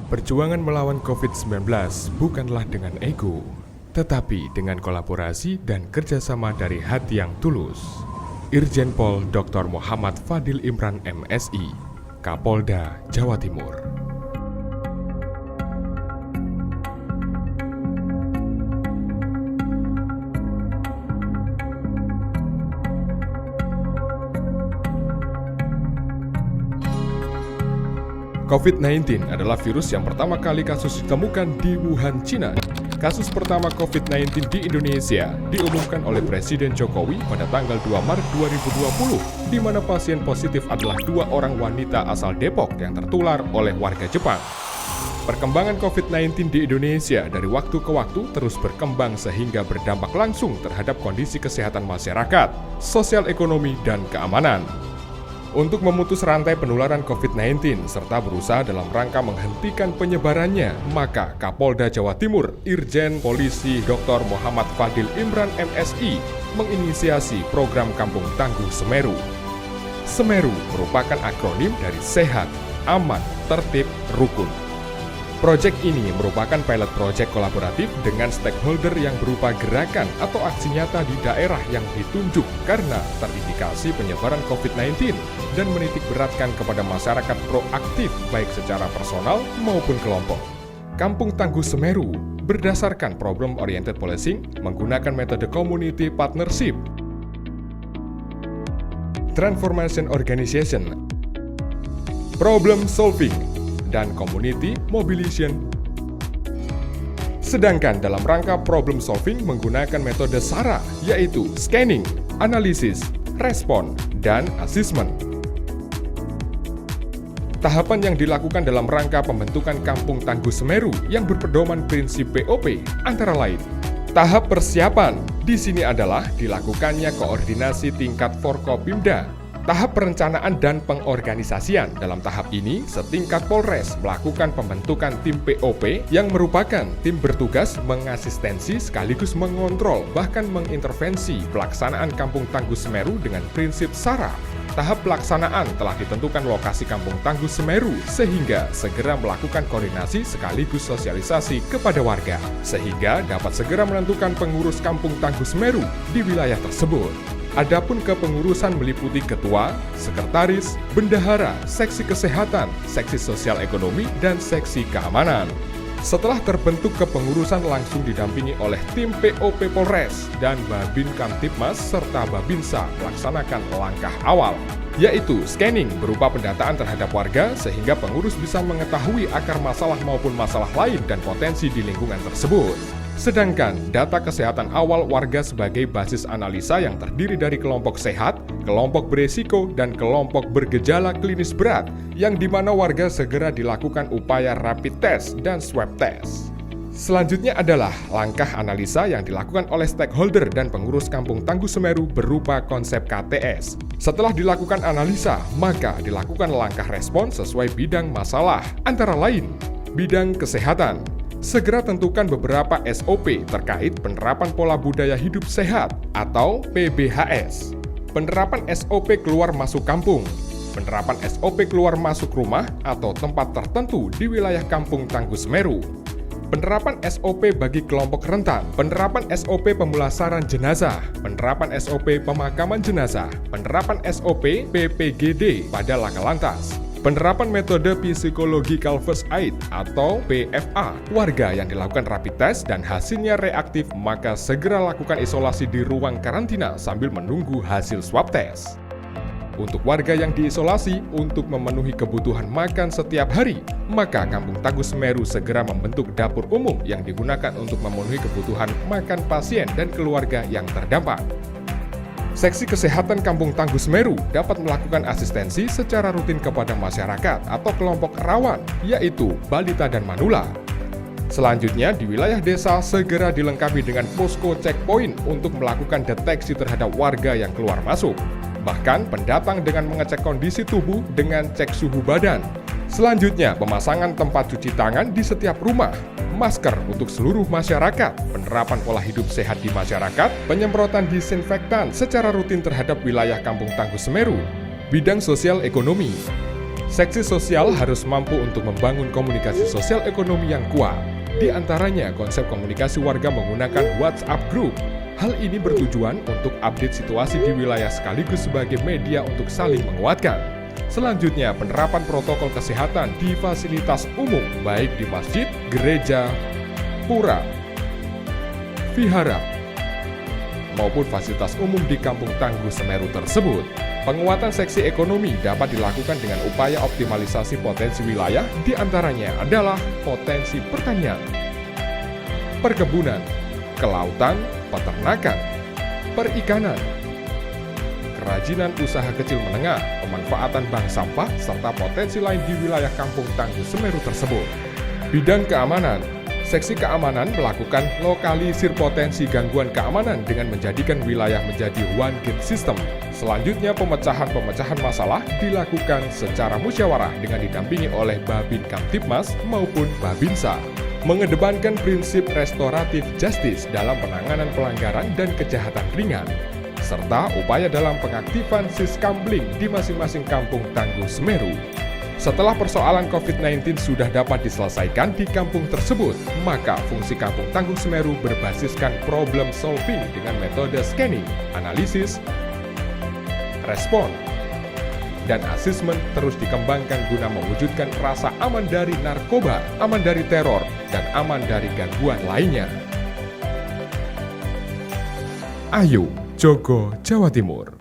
Perjuangan melawan COVID-19 bukanlah dengan ego, tetapi dengan kolaborasi dan kerjasama dari hati yang tulus. Irjen Pol Dr. Muhammad Fadil Imran MSI, Kapolda Jawa Timur. COVID-19 adalah virus yang pertama kali kasus ditemukan di Wuhan, Cina. Kasus pertama COVID-19 di Indonesia diumumkan oleh Presiden Jokowi pada tanggal 2 Maret 2020, di mana pasien positif adalah 2 orang wanita asal Depok yang tertular oleh warga Jepang. Perkembangan COVID-19 di Indonesia dari waktu ke waktu terus berkembang sehingga berdampak langsung terhadap kondisi kesehatan masyarakat, sosial ekonomi, dan keamanan. Untuk memutus rantai penularan COVID-19 serta berusaha dalam rangka menghentikan penyebarannya, maka Kapolda Jawa Timur, Irjen Polisi Dr. Muhammad Fadil Imran MSI, menginisiasi program Kampung Tangguh Semeru. Semeru merupakan akronim dari sehat, aman, tertib, rukun. Proyek ini merupakan pilot project kolaboratif dengan stakeholder yang berupa gerakan atau aksi nyata di daerah yang ditunjuk karena terindikasi penyebaran COVID-19 dan menitik beratkan kepada masyarakat proaktif baik secara personal maupun kelompok. Kampung Tangguh Semeru berdasarkan problem-oriented policing menggunakan metode community partnership, transformation organization, problem solving, dan community mobilization. Sedangkan dalam rangka problem solving menggunakan metode SARA, yaitu scanning, analisis, respon, dan assessment. Tahapan yang dilakukan dalam rangka pembentukan Kampung Tangguh Semeru yang berpedoman prinsip BOP antara lain. Tahap persiapan di sini adalah dilakukannya koordinasi tingkat Forkopimda. Tahap perencanaan dan pengorganisasian. Dalam tahap ini, setingkat Polres melakukan pembentukan tim POP yang merupakan tim bertugas mengasistensi sekaligus mengontrol bahkan mengintervensi pelaksanaan Kampung Tangguh Semeru dengan prinsip SARA. Tahap pelaksanaan telah ditentukan lokasi Kampung Tangguh Semeru sehingga segera melakukan koordinasi sekaligus sosialisasi kepada warga sehingga dapat segera menentukan pengurus Kampung Tangguh Semeru di wilayah tersebut. Adapun kepengurusan meliputi ketua, sekretaris, bendahara, seksi kesehatan, seksi sosial ekonomi, dan seksi keamanan. Setelah terbentuk kepengurusan langsung didampingi oleh tim POP Polres dan Babin Kamtibmas serta Babinsa melaksanakan langkah awal, yaitu scanning berupa pendataan terhadap warga sehingga pengurus bisa mengetahui akar masalah maupun masalah lain dan potensi di lingkungan tersebut. Sedangkan data kesehatan awal warga sebagai basis analisa yang terdiri dari kelompok sehat, kelompok beresiko, dan kelompok bergejala klinis berat, yang dimana warga segera dilakukan upaya rapid test dan swab test. Selanjutnya adalah langkah analisa yang dilakukan oleh stakeholder dan pengurus Kampung Tangguh Semeru berupa konsep KTS. Setelah dilakukan analisa, maka dilakukan langkah respon sesuai bidang masalah, antara lain bidang kesehatan. Segera tentukan beberapa SOP terkait penerapan pola budaya hidup sehat atau PBHS. Penerapan SOP keluar masuk kampung. Penerapan SOP keluar masuk rumah atau tempat tertentu di wilayah Kampung Tangguh Semeru. Penerapan SOP bagi kelompok rentan. Penerapan SOP pemulasaran jenazah. Penerapan SOP pemakaman jenazah. Penerapan SOP PPGD pada laka lantas. Penerapan metode Psychological First Aid atau PFA. Warga yang dilakukan rapid test dan hasilnya reaktif maka segera lakukan isolasi di ruang karantina sambil menunggu hasil swab test. Untuk warga yang diisolasi untuk memenuhi kebutuhan makan setiap hari, maka Kampung Tangguh Semeru segera membentuk dapur umum yang digunakan untuk memenuhi kebutuhan makan pasien dan keluarga yang terdampak. Seksi Kesehatan Kampung Tangguh Semeru dapat melakukan asistensi secara rutin kepada masyarakat atau kelompok rawan, yaitu balita dan manula. Selanjutnya, di wilayah desa segera dilengkapi dengan posko checkpoint untuk melakukan deteksi terhadap warga yang keluar masuk. Bahkan, pendatang dengan mengecek kondisi tubuh dengan cek suhu badan. Selanjutnya, pemasangan tempat cuci tangan di setiap rumah, masker untuk seluruh masyarakat, penerapan pola hidup sehat di masyarakat, penyemprotan disinfektan secara rutin terhadap wilayah Kampung Tangguh Semeru, bidang sosial ekonomi. Seksi sosial harus mampu untuk membangun komunikasi sosial ekonomi yang kuat. Di antaranya konsep komunikasi warga menggunakan WhatsApp Group. Hal ini bertujuan untuk update situasi di wilayah sekaligus sebagai media untuk saling menguatkan. Selanjutnya, penerapan protokol kesehatan di fasilitas umum, baik di masjid, gereja, pura, vihara, maupun fasilitas umum di Kampung Tangguh Semeru tersebut. Penguatan seksi ekonomi dapat dilakukan dengan upaya optimalisasi potensi wilayah, di antaranya adalah potensi pertanian, perkebunan, kelautan, peternakan, perikanan, kerajinan usaha kecil menengah, pemanfaatan bank sampah, serta potensi lain di wilayah Kampung Tangguh Semeru tersebut. Bidang keamanan. Seksi keamanan melakukan lokalisir potensi gangguan keamanan dengan menjadikan wilayah menjadi one gate system. Selanjutnya, pemecahan masalah dilakukan secara musyawarah dengan didampingi oleh Babin Kamtibmas maupun Babinsa. Mengedepankan prinsip restoratif justice dalam penanganan pelanggaran dan kejahatan ringan, serta upaya dalam pengaktifan Siskambling di masing-masing Kampung Tangguh Semeru. Setelah persoalan COVID-19 sudah dapat diselesaikan di kampung tersebut, maka fungsi Kampung Tangguh Semeru berbasiskan problem solving dengan metode scanning, analisis, respon, dan asesmen terus dikembangkan guna mewujudkan rasa aman dari narkoba, aman dari teror, dan aman dari gangguan lainnya. Ayo, Jogo, Jawa Timur.